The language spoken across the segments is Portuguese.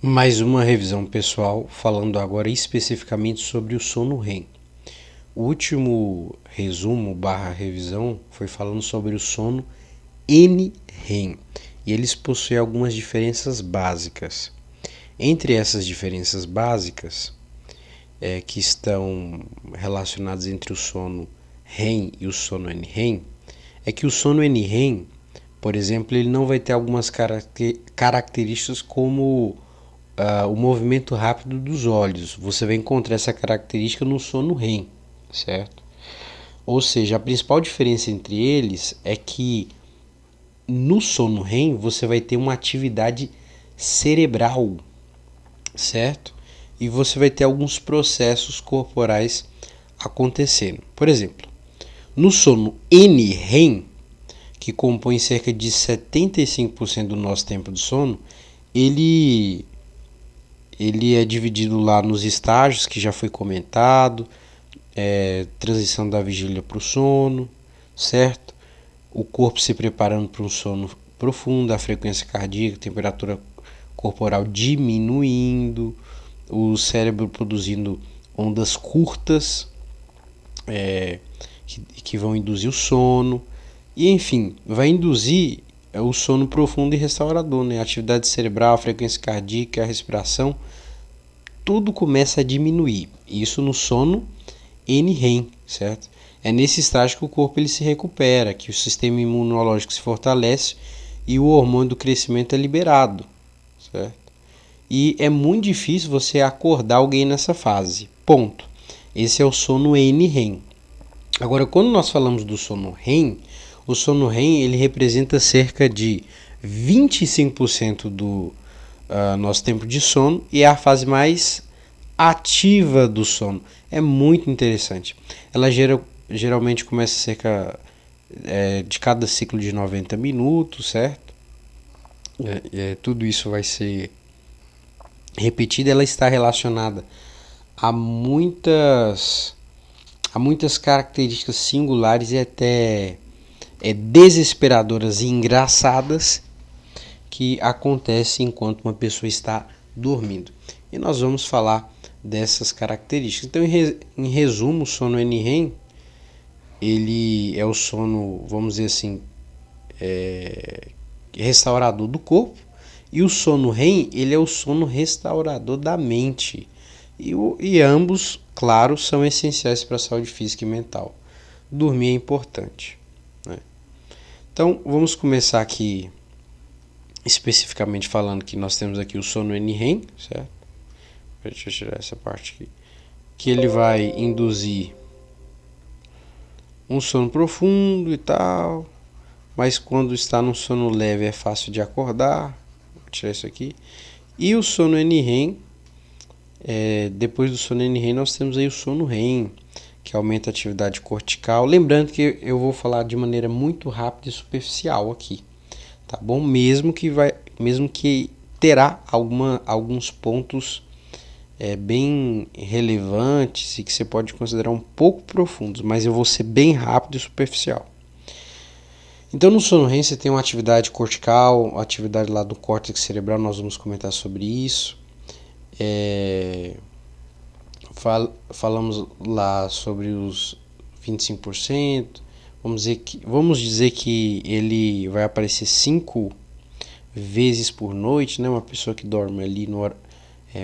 Mais uma revisão pessoal, falando agora especificamente sobre o sono REM. O último resumo barra revisão foi falando sobre o sono NREM e eles possuem algumas diferenças básicas. Entre essas diferenças básicas que estão relacionadas entre o sono REM e o sono NREM, é que o sono NREM, por exemplo, ele não vai ter algumas características como o movimento rápido dos olhos. Você vai encontrar essa característica no sono REM, certo? Ou seja, a principal diferença entre eles é que no sono REM você vai ter uma atividade cerebral, certo? E você vai ter alguns processos corporais acontecendo. Por exemplo, no sono NREM, que compõe cerca de 75% do nosso tempo de sono, ele é dividido lá nos estágios que já foi comentado, transição da vigília para o sono, certo? O corpo se preparando para um sono profundo, a frequência cardíaca, a temperatura corporal diminuindo, o cérebro produzindo ondas curtas que vão induzir o sono, e enfim, vai induzir o sono profundo e restaurador, né? A atividade cerebral, a frequência cardíaca, a respiração, tudo começa a diminuir. Isso no sono NREM, certo? É nesse estágio que o corpo ele se recupera, que o sistema imunológico se fortalece e o hormônio do crescimento é liberado, certo? E é muito difícil você acordar alguém nessa fase. Ponto. Esse é o sono NREM. Agora, quando nós falamos do sono REM, o sono REM ele representa cerca de 25% do nosso tempo de sono e é a fase mais ativa do sono. É muito interessante. Ela geralmente começa cerca de cada ciclo de 90 minutos, certo? Tudo isso vai ser repetido. Ela está relacionada a muitas características singulares e até desesperadoras e engraçadas que acontecem enquanto uma pessoa está dormindo. E nós vamos falar dessas características. Então, em resumo, o sono NREM ele é o sono, vamos dizer assim, restaurador do corpo, e o sono REM ele é o sono restaurador da mente. E ambos, claro, são essenciais para a saúde física e mental. Dormir é importante, né? Então, vamos começar aqui especificamente falando que nós temos aqui o sono NREM, certo? Deixa eu tirar essa parte aqui. Que ele vai induzir um sono profundo e tal, mas quando está num sono leve é fácil de acordar. Vou tirar isso aqui. E o sono NREM, depois do sono NREM nós temos aí o sono REM, que aumenta a atividade cortical. Lembrando que eu vou falar de maneira muito rápida e superficial aqui, tá bom? Mesmo que terá alguns pontos bem relevantes e que você pode considerar um pouco profundos, mas eu vou ser bem rápido e superficial. Então, no sono REM você tem uma atividade cortical, atividade lá do córtex cerebral, nós vamos comentar sobre isso. Falamos lá sobre os 25%. Vamos dizer que ele vai aparecer 5 vezes por noite, né? Uma pessoa que dorme ali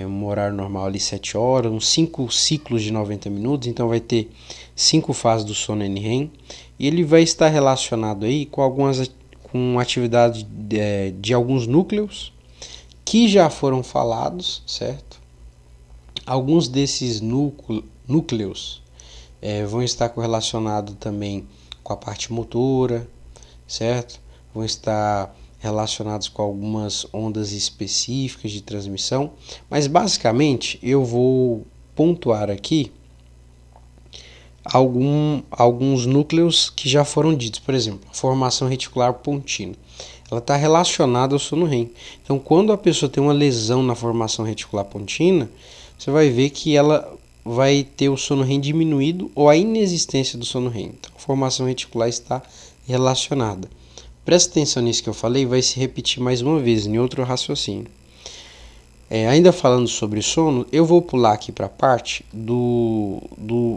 um horário normal ali 7 horas, uns 5 ciclos de 90 minutos, então vai ter 5 fases do sono NREM, e ele vai estar relacionado aí com atividade de alguns núcleos que já foram falados, certo? Alguns desses núcleos vão estar correlacionados também com a parte motora, certo? Vão estar relacionados com algumas ondas específicas de transmissão, mas basicamente eu vou pontuar aqui alguns núcleos que já foram ditos. Por exemplo, a formação reticular contínua. Ela está relacionada ao sono REM. Então, quando a pessoa tem uma lesão na formação reticular contínua, você vai ver que ela vai ter o sono REM diminuído ou a inexistência do sono REM. Então, a formação reticular está relacionada. Presta atenção nisso que eu falei, vai se repetir mais uma vez em outro raciocínio. Ainda falando sobre sono, eu vou pular aqui para a parte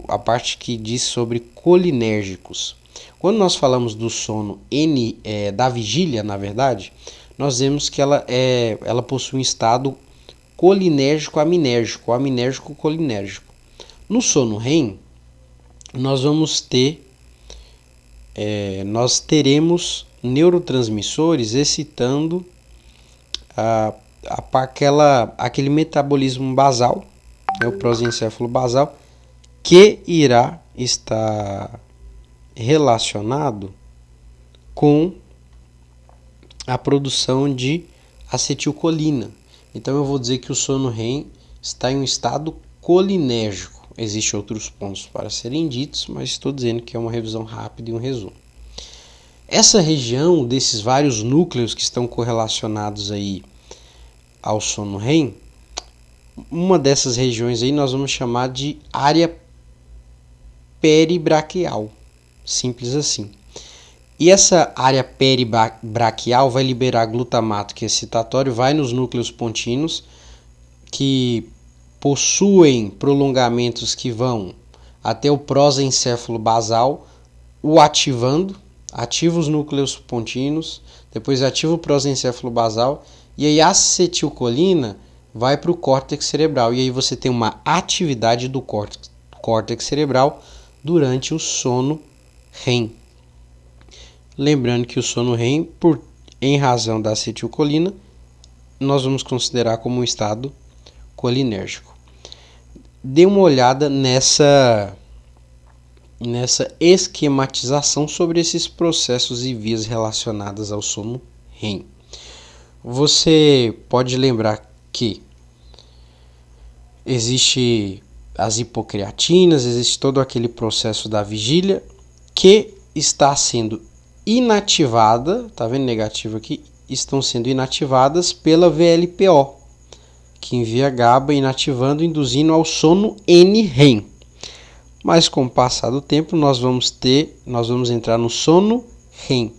a parte que diz sobre colinérgicos. Quando nós falamos do sono da vigília, na verdade, nós vemos que ela possui um estado colinérgico-aminérgico, ou aminérgico-colinérgico. No sono REM, nós teremos neurotransmissores excitando aquele metabolismo basal, o prosencéfalo basal, que irá estar relacionado com a produção de acetilcolina. Então eu vou dizer que o sono REM está em um estado colinérgico. Existem outros pontos para serem ditos, mas estou dizendo que é uma revisão rápida e um resumo. Essa região desses vários núcleos que estão correlacionados aí ao sono REM, uma dessas regiões aí nós vamos chamar de área peribraquial, simples assim. E essa área peribraquial vai liberar glutamato, que é excitatório, vai nos núcleos pontinos, que possuem prolongamentos que vão até o prosencéfalo basal, o ativa os núcleos pontinos, depois ativa o prosencéfalo basal, e aí a acetilcolina vai para o córtex cerebral. E aí você tem uma atividade do córtex cerebral durante o sono REM. Lembrando que o sono REM, em razão da acetilcolina, nós vamos considerar como um estado colinérgico. Dê uma olhada nessa esquematização sobre esses processos e vias relacionadas ao sono REM. Você pode lembrar que existe as hipocreatinas, existe todo aquele processo da vigília que está sendo inativada, tá vendo negativo aqui? Estão sendo inativadas pela VLPO, que envia GABA inativando, induzindo ao sono NREM. Mas com o passar do tempo nós vamos entrar no sono REM.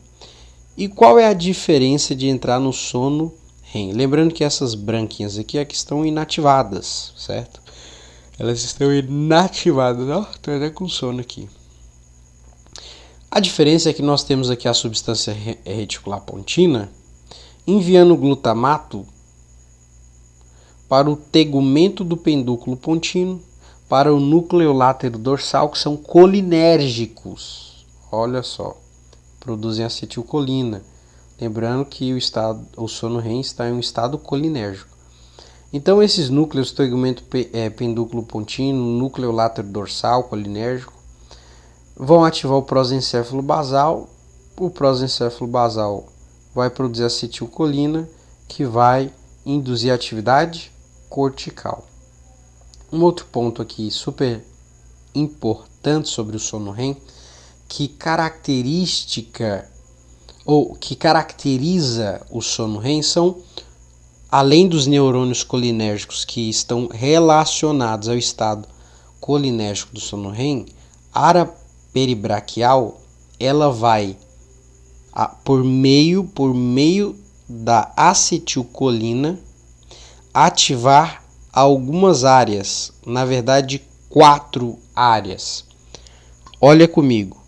E qual é a diferença de entrar no sono REM? Lembrando que essas branquinhas aqui é que estão inativadas, certo? Elas estão inativadas. Estou até com sono aqui. A diferença é que nós temos aqui a substância reticular pontina enviando glutamato para o tegumento do pendúculo pontino, para o núcleo látero dorsal, que são colinérgicos. Olha só, produzem acetilcolina. Lembrando que o sono REM está em um estado colinérgico. Então esses núcleos, tegumento pendúculo pontino, núcleo látero dorsal, colinérgico, vão ativar o prosencéfalo basal. O prosencéfalo basal vai produzir acetilcolina, que vai induzir a atividade cortical. Um outro ponto aqui super importante sobre o sono REM, que caracteriza o sono REM são, além dos neurônios colinérgicos que estão relacionados ao estado colinérgico do sono REM, a área peribraquial, ela vai por meio da acetilcolina ativar algumas áreas, na verdade 4 áreas. Olha comigo: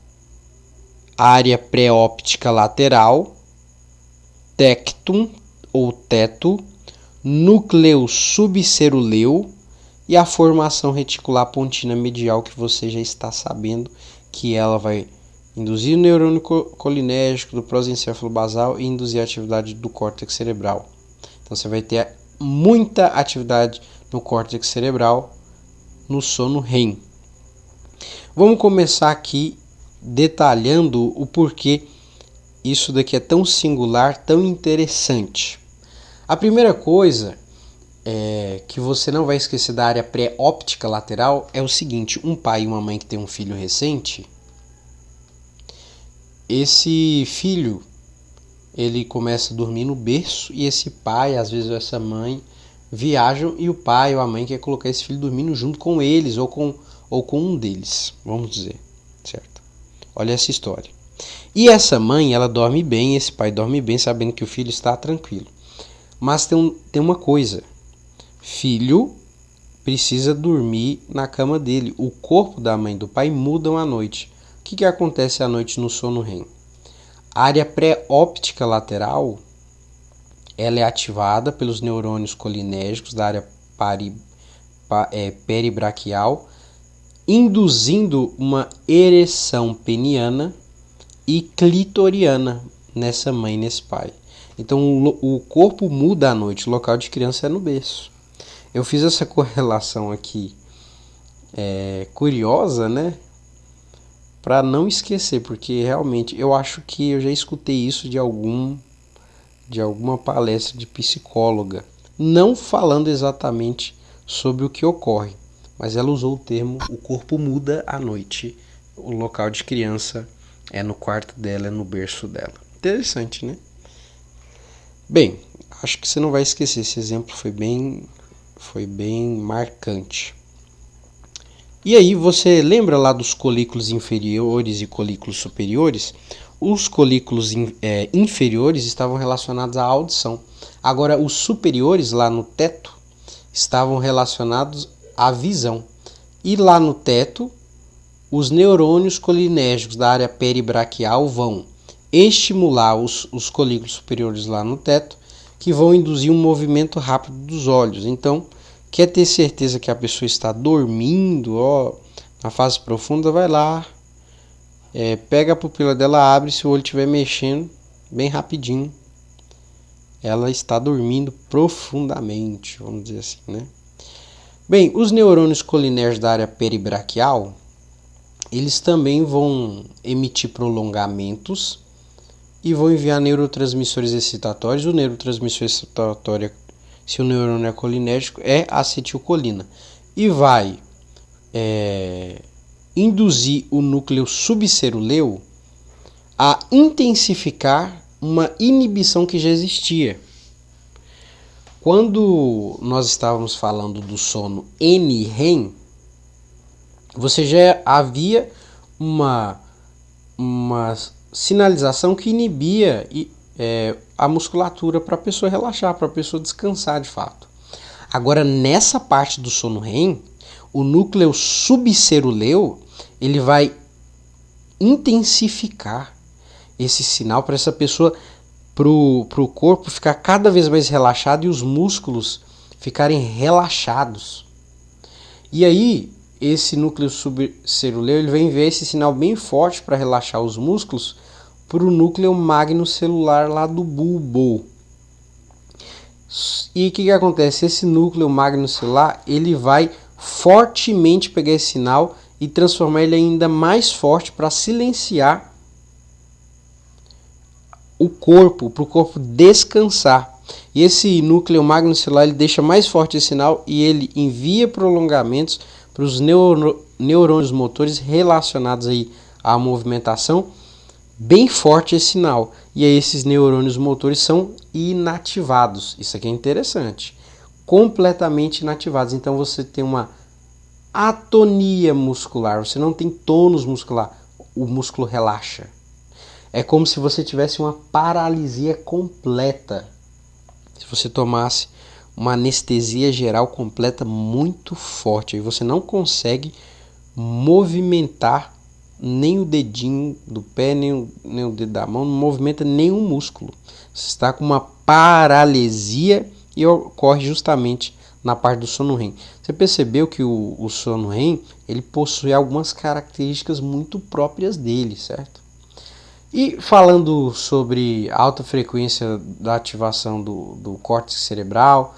área pré-óptica lateral, tectum ou teto, núcleo subceruleu e a formação reticular pontina medial, que você já está sabendo que ela vai induzir o neurônio colinérgico do prosencéfalo basal e induzir a atividade do córtex cerebral. Então você vai ter muita atividade no córtex cerebral no sono REM. Vamos começar aqui detalhando o porquê isso daqui é tão singular, tão interessante. A primeira coisa que você não vai esquecer da área pré-óptica lateral é o seguinte: um pai e uma mãe que tem um filho recente, esse filho ele começa a dormir no berço e esse pai, às vezes essa mãe, viajam e o pai ou a mãe quer colocar esse filho dormindo junto com eles ou com um deles, vamos dizer, certo? Olha essa história. E essa mãe, ela dorme bem, esse pai dorme bem, sabendo que o filho está tranquilo. Mas tem uma coisa: filho precisa dormir na cama dele. O corpo da mãe e do pai mudam à noite. O que acontece à noite no sono REM? A área pré-óptica lateral ela é ativada pelos neurônios colinérgicos da área peribraquial, induzindo uma ereção peniana e clitoriana nessa mãe e nesse pai. Então o corpo muda à noite, o local de criança é no berço. Eu fiz essa correlação aqui curiosa, né? Para não esquecer, porque realmente eu acho que eu já escutei isso de alguma palestra de psicóloga, não falando exatamente sobre o que ocorre, mas ela usou o termo o corpo muda à noite, o local de criança é no quarto dela, é no berço dela. Interessante, né? Bem, acho que você não vai esquecer, esse exemplo foi bem marcante. E aí, você lembra lá dos colículos inferiores e colículos superiores? Os colículos inferiores estavam relacionados à audição. Agora, os superiores, lá no teto, estavam relacionados à visão. E lá no teto, os neurônios colinérgicos da área peribraquial vão estimular os colículos superiores lá no teto, que vão induzir um movimento rápido dos olhos. Então, quer ter certeza que a pessoa está dormindo, na fase profunda, vai lá, pega a pupila dela, abre, se o olho estiver mexendo, bem rapidinho, ela está dormindo profundamente, vamos dizer assim, né? Bem, os neurônios colinérgicos da área peribraquial, eles também vão emitir prolongamentos e vão enviar neurotransmissores excitatórios. O neurotransmissor excitatório, se o neurônio é colinérgico, é acetilcolina. E vai induzir o núcleo subceruleu a intensificar uma inibição que já existia. Quando nós estávamos falando do sono NREM, você já havia uma sinalização que inibia a musculatura para a pessoa relaxar, para a pessoa descansar de fato. Agora, nessa parte do sono REM, o núcleo subceruleu ele vai intensificar esse sinal para essa pessoa, para o corpo ficar cada vez mais relaxado e os músculos ficarem relaxados. E aí, esse núcleo subceruleu ele vai enviar esse sinal bem forte para relaxar os músculos para o núcleo magnocelular lá do bulbo. E o que acontece? Esse núcleo magnocelular ele vai fortemente pegar esse sinal e transformar ele ainda mais forte para silenciar o corpo, para o corpo descansar. E esse núcleo magnocelular ele deixa mais forte esse sinal e ele envia prolongamentos para os neurônios motores relacionados aí à movimentação, bem forte esse sinal. E aí esses neurônios motores são inativados. Isso aqui é interessante. Completamente inativados. Então você tem uma atonia muscular, você não tem tônus muscular, o músculo relaxa. É como se você tivesse uma paralisia completa. Se você tomasse uma anestesia geral completa muito forte, aí você não consegue movimentar nem o dedinho do pé, nem o dedo da mão, não movimenta nenhum músculo. Você está com uma paralisia e ocorre justamente na parte do sono REM. Você percebeu que o sono REM ele possui algumas características muito próprias dele, certo? E falando sobre alta frequência da ativação do córtex cerebral,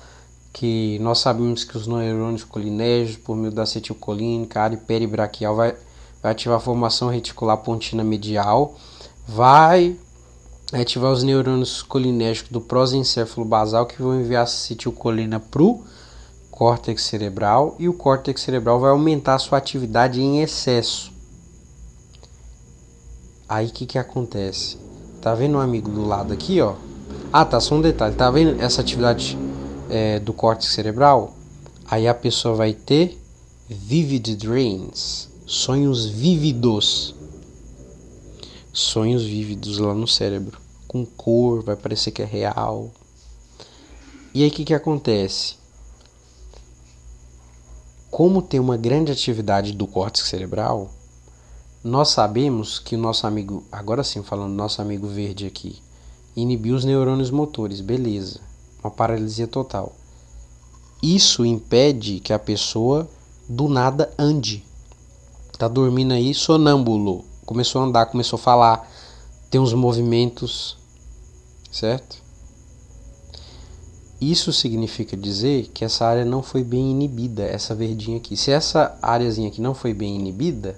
que nós sabemos que os neurônios colinérgicos, por meio da acetilcolínica, a área peribraquial, vai ativar a formação reticular pontina medial, vai ativar os neurônios colinérgicos do prosencéfalo basal, que vão enviar acetilcolina para o córtex cerebral, e o córtex cerebral vai aumentar a sua atividade em excesso. Aí o que acontece? Tá vendo um amigo do lado aqui, ó? Ah, tá, só um detalhe. Tá vendo essa atividade do córtex cerebral? Aí a pessoa vai ter vivid dreams, sonhos vívidos. Sonhos vívidos lá no cérebro, com cor, vai parecer que é real. E aí o que acontece? como tem uma grande atividade do córtex cerebral, nós sabemos que o nosso amigo, agora sim falando nosso amigo verde aqui, inibiu os neurônios motores, beleza, uma paralisia total. Isso impede que a pessoa do nada ande. Tá dormindo aí, sonâmbulo, começou a andar, começou a falar, tem uns movimentos, certo? Isso significa dizer que essa área não foi bem inibida, essa verdinha aqui. Se essa áreazinha aqui não foi bem inibida,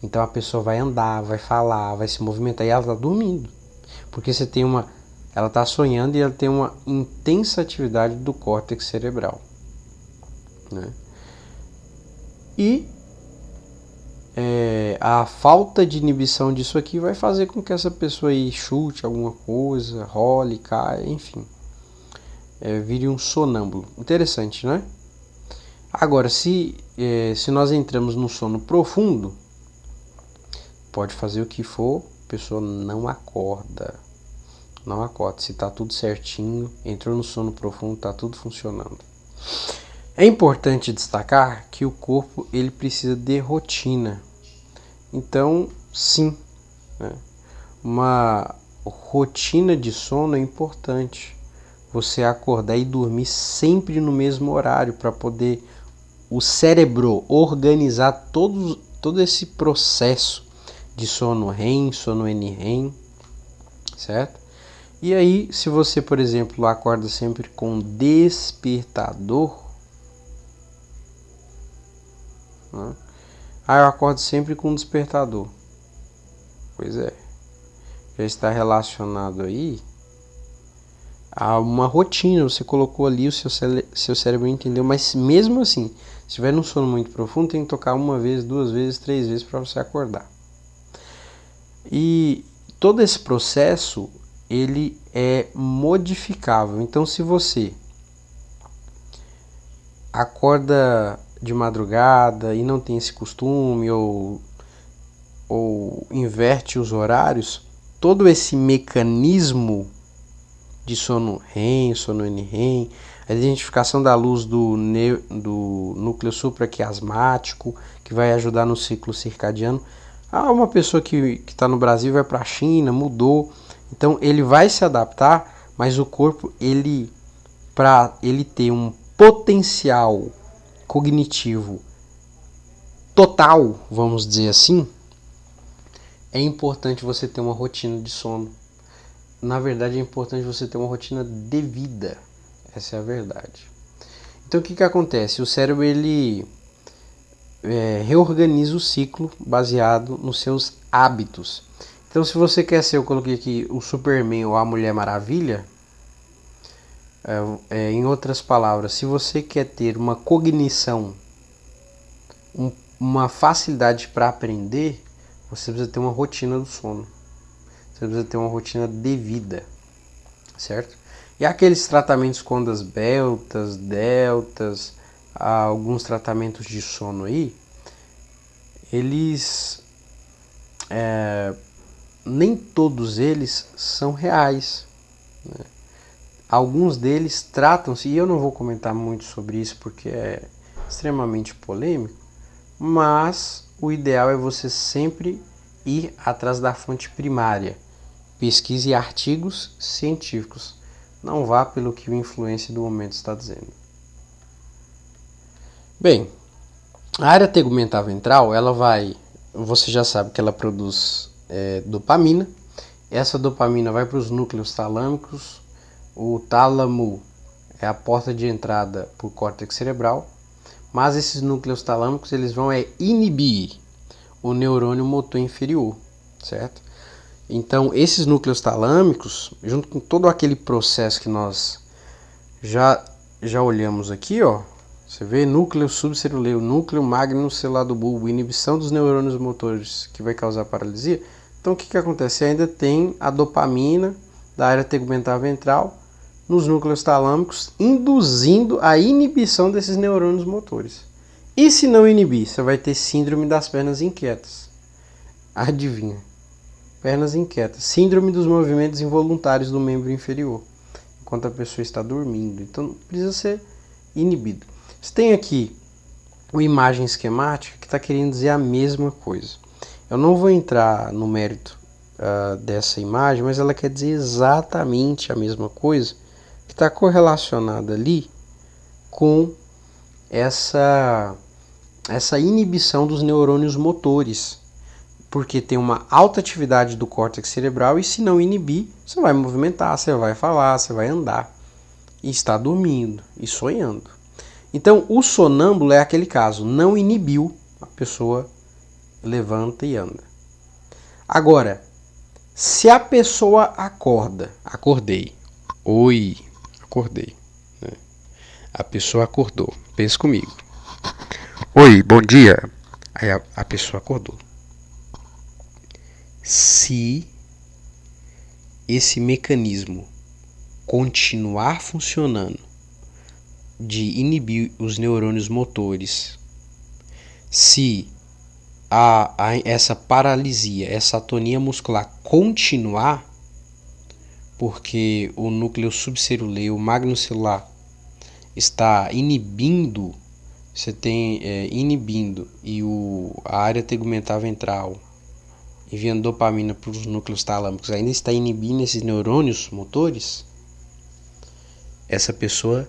então a pessoa vai andar, vai falar, vai se movimentar e ela está dormindo. Porque você tem ela está sonhando e ela tem uma intensa atividade do córtex cerebral, né? E a falta de inibição disso aqui vai fazer com que essa pessoa aí chute alguma coisa, role, caia, enfim. Vire um sonâmbulo. Interessante, né? Agora, se nós entramos num sono profundo, pode fazer o que for, a pessoa não acorda. Não acorda. Se está tudo certinho, entrou no sono profundo, está tudo funcionando. É importante destacar que o corpo ele precisa de rotina. Então, sim, né? Uma rotina de sono é importante. Você acordar e dormir sempre no mesmo horário para poder o cérebro organizar todo esse processo de sono REM, sono NREM, certo? E aí, se você, por exemplo, acorda sempre com despertador, né? Eu acordo sempre com despertador. Pois é, já está relacionado aí a uma rotina, você colocou ali, o seu cérebro entendeu, mas mesmo assim, se estiver num sono muito profundo, tem que tocar uma vez, duas vezes, três vezes para você acordar. E todo esse processo, ele é modificável. Então, se você acorda de madrugada e não tem esse costume, ou inverte os horários, todo esse mecanismo de sono REM, sono NREM, a identificação da luz do núcleo supraquiasmático, que vai ajudar no ciclo circadiano. Uma pessoa que está no Brasil vai para a China, mudou, então ele vai se adaptar, mas o corpo, para ele ter um potencial cognitivo total, vamos dizer assim, é importante você ter uma rotina de sono. Na verdade, é importante você ter uma rotina de vida. Essa é a verdade. Então, o que acontece? O cérebro, ele reorganiza o ciclo baseado nos seus hábitos. Então, se você quer ser, eu coloquei aqui o Superman ou a Mulher Maravilha, em outras palavras, se você quer ter uma cognição, uma facilidade para aprender, você precisa ter uma rotina do sono. Você precisa ter uma rotina de vida, certo? E aqueles tratamentos com ondas beltas, deltas, alguns tratamentos de sono aí, eles, nem todos eles são reais, né? Alguns deles tratam-se, e eu não vou comentar muito sobre isso porque é extremamente polêmico, mas o ideal é você sempre ir atrás da fonte primária. Pesquise artigos científicos. Não vá pelo que o influencer do momento está dizendo. Bem, a área tegumental ventral, você já sabe que ela produz dopamina. Essa dopamina vai para os núcleos talâmicos. O tálamo é a porta de entrada para o córtex cerebral. Mas esses núcleos talâmicos, eles vão inibir o neurônio motor inferior, certo? Então, esses núcleos talâmicos, junto com todo aquele processo que nós já olhamos aqui, ó, você vê núcleo subcelular, núcleo magno celular do bulbo, inibição dos neurônios motores que vai causar paralisia. Então, o que acontece? Você ainda tem a dopamina da área tegumental ventral nos núcleos talâmicos, induzindo a inibição desses neurônios motores. E se não inibir, você vai ter síndrome das pernas inquietas. Adivinha? Pernas inquietas. Síndrome dos movimentos involuntários do membro inferior, enquanto a pessoa está dormindo. Então, precisa ser inibido. Você tem aqui uma imagem esquemática que está querendo dizer a mesma coisa. Eu não vou entrar no mérito dessa imagem, mas ela quer dizer exatamente a mesma coisa, que está correlacionada ali com essa inibição dos neurônios motores, porque tem uma alta atividade do córtex cerebral e se não inibir, você vai movimentar, você vai falar, você vai andar e está dormindo e sonhando. Então, o sonâmbulo é aquele caso, não inibiu, a pessoa levanta e anda. Agora, se a pessoa acorda, acordei, oi, acordei, né? A pessoa acordou, pensa comigo. Oi, bom dia. Aí a pessoa acordou. Se esse mecanismo continuar funcionando de inibir os neurônios motores, se essa paralisia, essa atonia muscular continuar, porque o núcleo subcelular, o magnocelular, está inibindo, você tem inibindo e a área tegumentar ventral enviando dopamina para os núcleos talâmicos ainda está inibindo esses neurônios motores, essa pessoa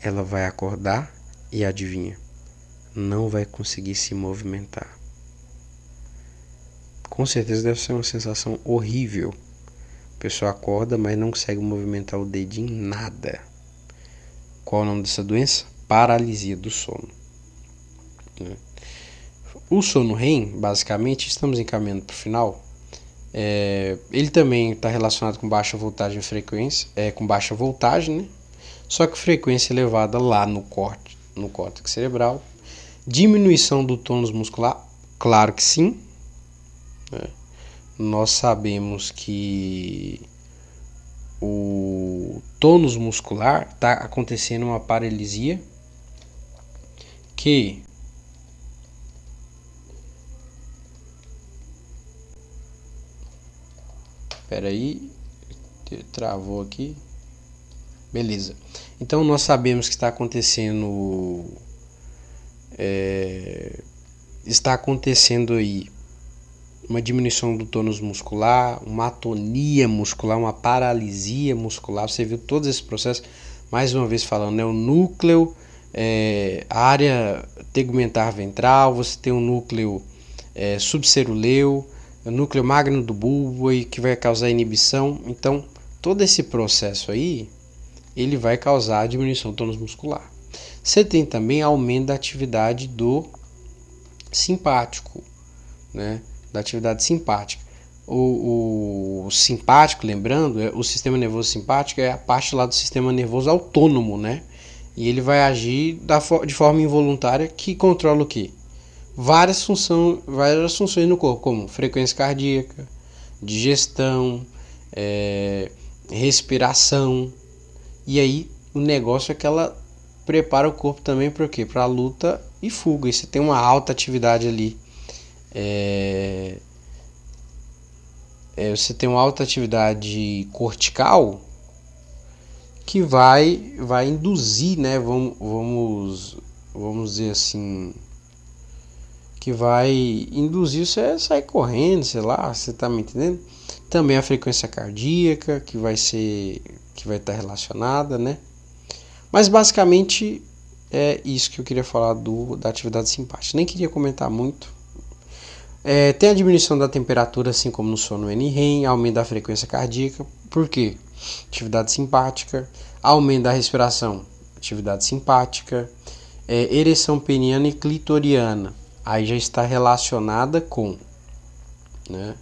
ela vai acordar e adivinha, não vai conseguir se movimentar. Com certeza deve ser uma sensação horrível. A pessoa acorda, mas não consegue movimentar o dedinho em nada. Qual é o nome dessa doença? Paralisia do sono. O sono REM, basicamente, estamos encaminhando para o final. Ele também está relacionado com baixa voltagem e frequência, com baixa voltagem, né? Só que frequência elevada lá no córtex cerebral. Diminuição do tônus muscular, claro que sim. Nós sabemos que o tônus muscular está acontecendo uma paralisia que travou aqui. Beleza. Então nós sabemos que está acontecendo aí uma diminuição do tônus muscular, uma atonia muscular, uma paralisia muscular. Você viu todos esses processos, mais uma vez falando, né? O núcleo, a área tegumentar ventral, você tem o núcleo subceruleu, o núcleo magno do bulbo, que vai causar inibição. Então, todo esse processo aí, ele vai causar diminuição do tônus muscular. Você tem também aumento da atividade do simpático, né? Da atividade simpática. O simpático, lembrando, o sistema nervoso simpático é a parte lá do sistema nervoso autônomo, né? E ele vai agir de forma involuntária, que controla o quê? Várias funções no corpo, como frequência cardíaca, digestão, respiração. E aí o negócio é que ela prepara o corpo também para o quê? Para luta e fuga. E você tem uma alta atividade ali. Você tem uma alta atividade cortical que vai induzir, né? Vamos dizer assim, que vai induzir você a sair correndo, sei lá, você tá me entendendo? Também a frequência cardíaca que vai estar relacionada, né? Mas basicamente é isso que eu queria falar da atividade simpática. Nem queria comentar muito. Tem a diminuição da temperatura, assim como no sono NREM, aumento da frequência cardíaca. Por quê? Atividade simpática. Aumento da respiração, atividade simpática. Ereção peniana e clitoriana. Aí já está relacionada com, né?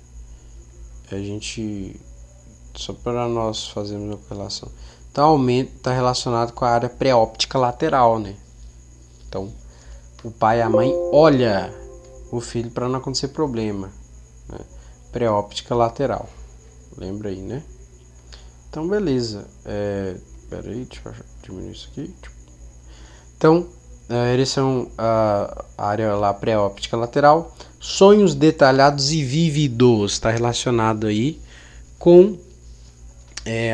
A gente, só para nós fazermos uma correlação. Então, aumento está relacionado com a área pré-óptica lateral, né? Então, o pai e a mãe olha o filho para não acontecer problema, né? Pré-óptica lateral, lembra aí, né? Então, beleza. Peraí, deixa eu diminuir isso aqui. Então, ereção, a área lá pré-óptica lateral. Sonhos detalhados e vívidos está relacionado aí com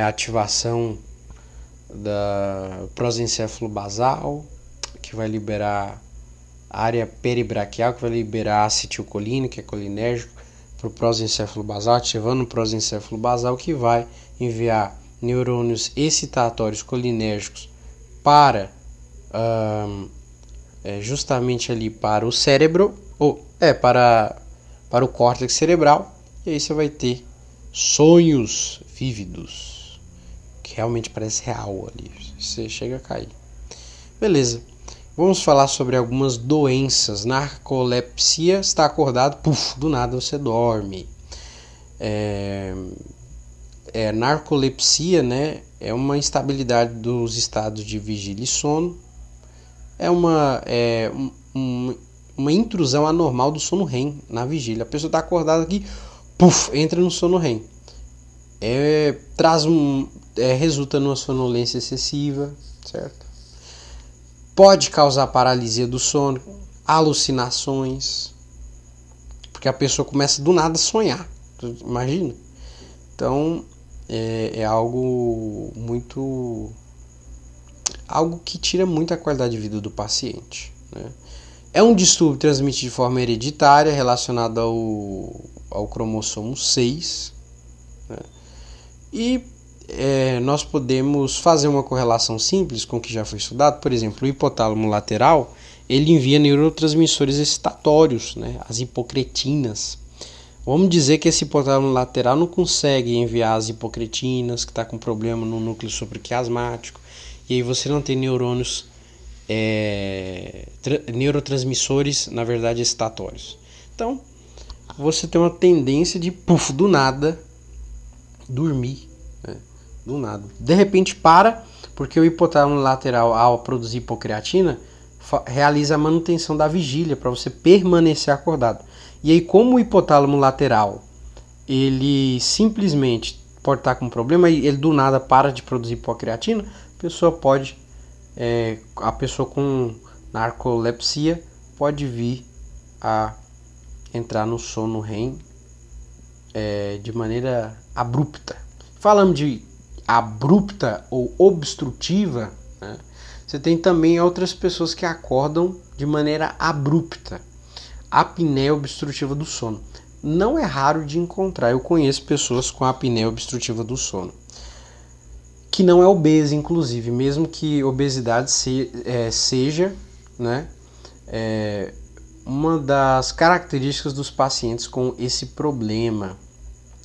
a ativação da prosencéfalo basal, que vai liberar área peribraquial, que vai liberar acetilcolina, que é colinérgico, para o prosencéfalo basal, ativando o prosencéfalo basal, que vai enviar neurônios excitatórios colinérgicos para justamente ali para o cérebro, para o córtex cerebral, e aí você vai ter sonhos vívidos, que realmente parece real ali, você chega a cair. Beleza, vamos falar sobre algumas doenças. Narcolepsia, está acordado, do nada você dorme. Narcolepsia, né, é uma instabilidade dos estados de vigília e sono. É uma intrusão anormal do sono REM na vigília. A pessoa está acordada aqui, entra no sono REM. Resulta numa sonolência excessiva, certo? Pode causar paralisia do sono, alucinações, porque a pessoa começa do nada a sonhar, imagina? Então é algo que tira muito a qualidade de vida do paciente, né? É um distúrbio transmitido de forma hereditária relacionado ao cromossomo 6, né? E nós podemos fazer uma correlação simples com o que já foi estudado. Por exemplo, o hipotálamo lateral, ele envia neurotransmissores excitatórios, né, as hipocretinas. Vamos dizer que esse hipotálamo lateral não consegue enviar as hipocretinas, que está com problema no núcleo supraquiasmático, e aí você não tem neurônios, neurotransmissores, na verdade, excitatórios. Então, você tem uma tendência de, do nada, dormir, né? Do nada. De repente porque o hipotálamo lateral, ao produzir hipocreatina, realiza a manutenção da vigília para você permanecer acordado. E aí, como o hipotálamo lateral, ele simplesmente pode estar com um problema e ele do nada para de produzir hipocreatina, a pessoa com narcolepsia pode vir a entrar no sono REM de maneira abrupta. Falando de abrupta ou obstrutiva, né, você tem também outras pessoas que acordam de maneira abrupta. Apneia obstrutiva do sono. Não é raro de encontrar, eu conheço pessoas com apneia obstrutiva do sono, que não é obesa, inclusive, mesmo que obesidade seja, né, uma das características dos pacientes com esse problema.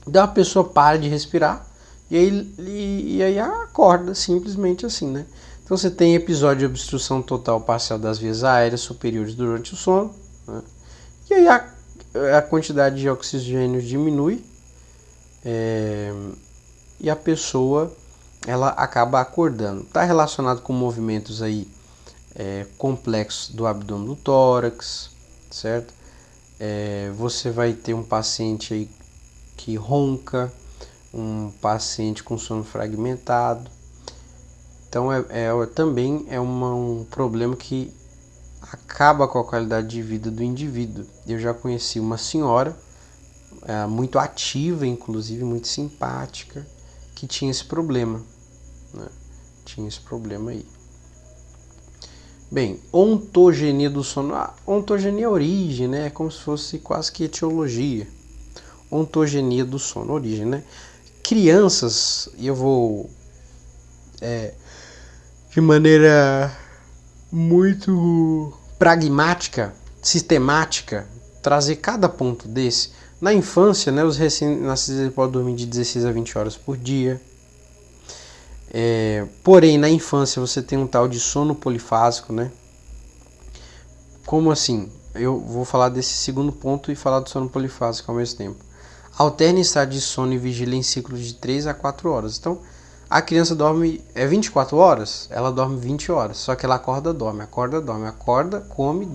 Então a pessoa para de respirar e aí acorda, simplesmente assim, né? Então você tem episódio de obstrução total parcial das vias aéreas superiores durante o sono, né? E aí a quantidade de oxigênio diminui, e a pessoa ela acaba acordando. Está relacionado com movimentos aí complexos do abdômen do tórax, certo? Você vai ter um paciente aí que ronca, um paciente com sono fragmentado. Então também é um problema que acaba com a qualidade de vida do indivíduo. Eu já conheci uma senhora muito ativa, inclusive muito simpática, que tinha esse problema, né? Tinha esse problema aí. Bem, ontogenia do sono. Ontogenia é origem, né? É como se fosse quase que etiologia. Ontogenia do sono, origem, né? Crianças, e eu vou de maneira muito pragmática, sistemática, trazer cada ponto desse. Na infância, né, os recém-nascidos podem dormir de 16 a 20 horas por dia. Porém, na infância você tem um tal de sono polifásico, né? Como assim? Eu vou falar desse segundo ponto e falar do sono polifásico ao mesmo tempo. Alterna estado de sono e vigília em ciclos de 3 a 4 horas. Então, a criança dorme 24 horas, ela dorme 20 horas, só que ela acorda, dorme, come, dorme, acorda, come,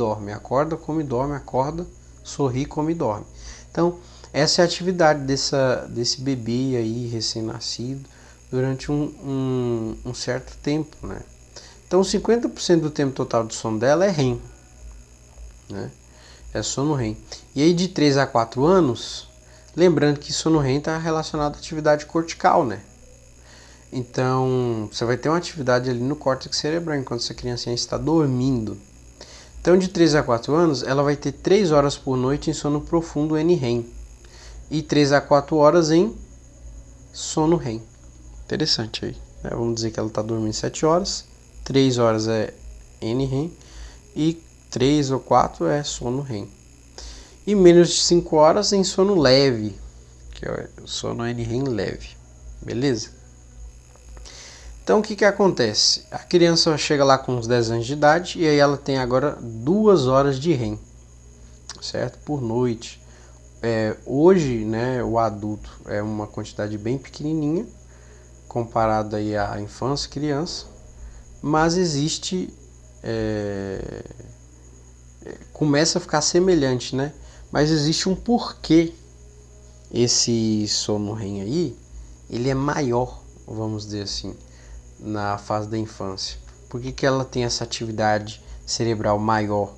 dorme, acorda, sorri, come e dorme. Então, essa é a atividade desse bebê aí, recém-nascido, durante um certo tempo, né? Então, 50% do tempo total de sono dela é REM, né? É sono REM. E aí, de 3 a 4 anos, lembrando que sono REM está relacionado à atividade cortical, né? Então, você vai ter uma atividade ali no córtex cerebral enquanto essa criancinha está dormindo. Então, de 3 a 4 anos, ela vai ter 3 horas por noite em sono profundo NREM e 3 a 4 horas em sono REM. Interessante aí. Vamos dizer que ela está dormindo 7 horas, 3 horas é NREM e 3 ou 4 é sono REM. E menos de 5 horas em sono leve, que é o sono NREM leve. Beleza? Então o que acontece? A criança chega lá com uns 10 anos de idade e aí ela tem agora 2 horas de REM, certo? Por noite. Hoje, né, o adulto é uma quantidade bem pequenininha comparado aí à infância, criança, mas existe, começa a ficar semelhante, né? Mas existe um porquê esse sono REM aí, ele é maior, vamos dizer assim, na fase da infância. Por que ela tem essa atividade cerebral maior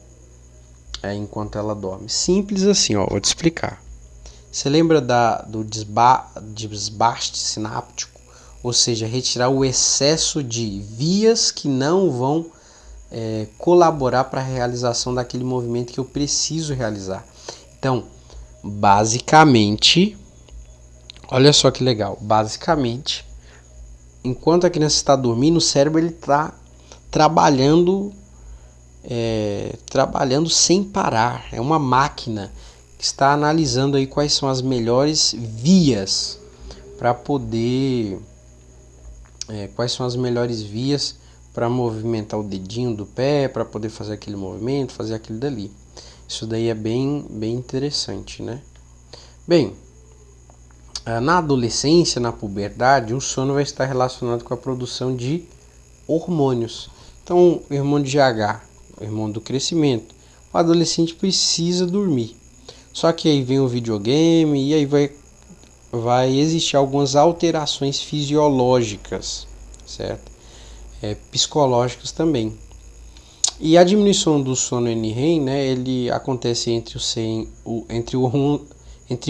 enquanto ela dorme? Simples assim, ó, vou te explicar. Você lembra do desbaste sináptico? Ou seja, retirar o excesso de vias que não vão colaborar para a realização daquele movimento que eu preciso realizar. Então, basicamente, olha só que legal, basicamente, enquanto a criança está dormindo, o cérebro está trabalhando sem parar. É uma máquina que está analisando aí quais são as melhores vias para poder... quais são as melhores vias para movimentar o dedinho do pé, para poder fazer aquele movimento, fazer aquilo dali. Isso daí é bem interessante, né? Bem, na adolescência, na puberdade, o sono vai estar relacionado com a produção de hormônios. Então, o hormônio de GH, o hormônio do crescimento, o adolescente precisa dormir. Só que aí vem o videogame e aí vai existir algumas alterações fisiológicas, certo? Psicológicas também. E a diminuição do sono NREM, né, ele acontece entre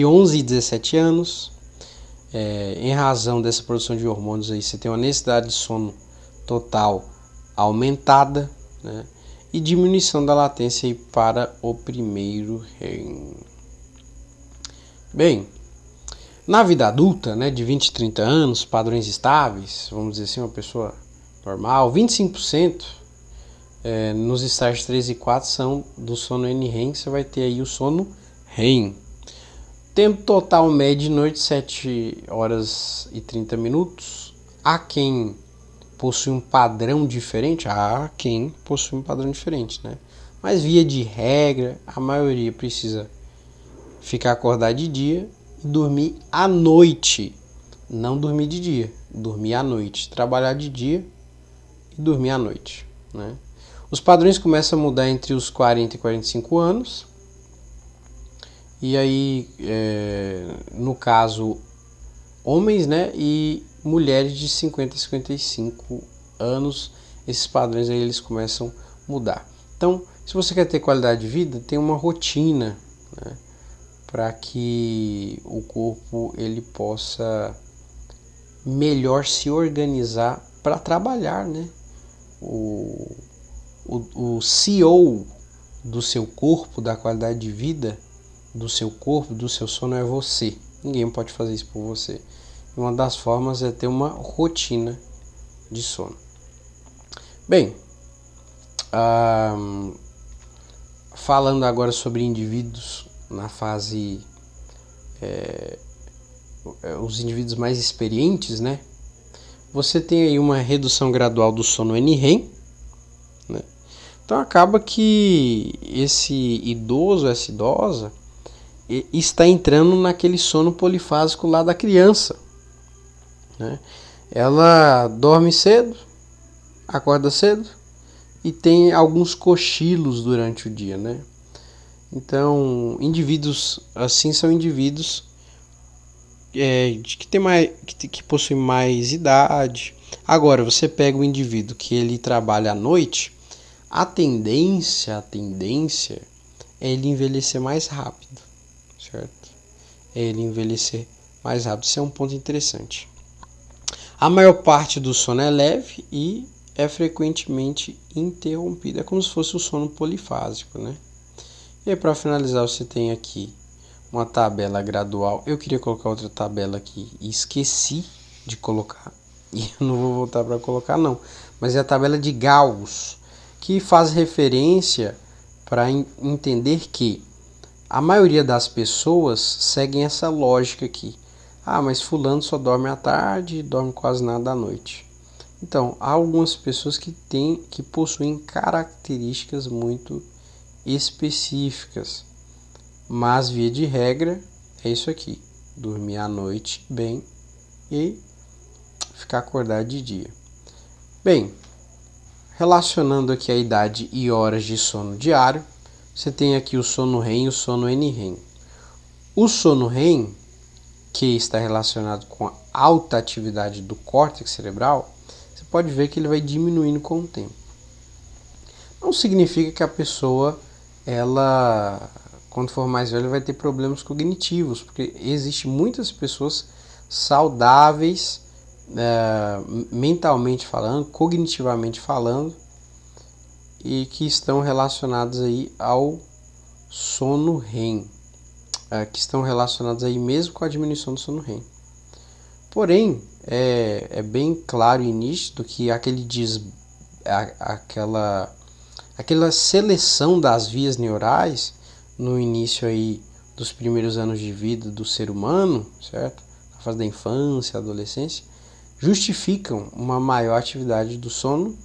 11 e 17 anos. Em razão dessa produção de hormônios, aí, você tem uma necessidade de sono total aumentada, né, e diminuição da latência aí para o primeiro REM. Bem, na vida adulta, né, de 20 a 30 anos, padrões estáveis, vamos dizer assim, uma pessoa normal, 25% nos estágios 3 e 4 são do sono NREM, você vai ter aí o sono REM. Tempo total médio de noite, 7 horas e 30 minutos. Há quem possui um padrão diferente? Né? Mas via de regra, a maioria precisa ficar acordado de dia e dormir à noite. Não dormir de dia, dormir à noite. Trabalhar de dia e dormir à noite, né? Os padrões começam a mudar entre os 40 e 45 anos. E aí, no caso, homens, né, e mulheres de 50 a 55 anos, esses padrões aí eles começam a mudar. Então, se você quer ter qualidade de vida, tem uma rotina, né, para que o corpo ele possa melhor se organizar para trabalhar, né? O CEO do seu corpo, da qualidade de vida do seu corpo, do seu sono é você. Ninguém pode fazer isso por você. Uma das formas é ter uma rotina de sono. Bem, falando agora sobre indivíduos na fase... os indivíduos mais experientes, né? Você tem aí uma redução gradual do sono NREM, né? Então acaba que esse idoso, essa idosa, está entrando naquele sono polifásico lá da criança, né? Ela dorme cedo, acorda cedo e tem alguns cochilos durante o dia, né? Então, indivíduos assim são indivíduos que possuem mais idade. Agora, você pega o indivíduo que ele trabalha à noite, a tendência é ele envelhecer mais rápido, certo? É ele envelhecer mais rápido. Isso é um ponto interessante. A maior parte do sono é leve e é frequentemente interrompido. É como se fosse o sono polifásico, né? E aí, para finalizar, você tem aqui uma tabela gradual. Eu queria colocar outra tabela aqui e esqueci de colocar. E eu não vou voltar para colocar, não. Mas é a tabela de Gauss, que faz referência para entender que a maioria das pessoas seguem essa lógica aqui. Ah, mas fulano só dorme à tarde e dorme quase nada à noite. Então, há algumas pessoas que possuem características muito específicas. Mas, via de regra, é isso aqui. Dormir à noite bem e ficar acordado de dia. Bem, relacionando aqui a idade e horas de sono diário, você tem aqui o sono REM e o sono NREM. O sono REM, que está relacionado com a alta atividade do córtex cerebral, você pode ver que ele vai diminuindo com o tempo. Não significa que a pessoa, ela, quando for mais velha, vai ter problemas cognitivos, porque existem muitas pessoas saudáveis, mentalmente falando, cognitivamente falando, e que estão relacionadas aí ao sono REM, que estão relacionadas aí mesmo com a diminuição do sono REM. Porém, é bem claro e nítido que aquela seleção das vias neurais no início aí dos primeiros anos de vida do ser humano, certo? Na fase da infância, adolescência, justificam uma maior atividade do sono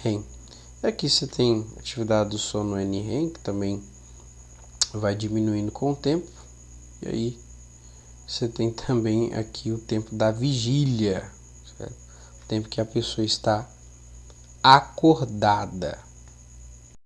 REM. E aqui você tem a atividade do sono NREM, que também vai diminuindo com o tempo. E aí você tem também aqui o tempo da vigília, certo? O tempo que a pessoa está acordada.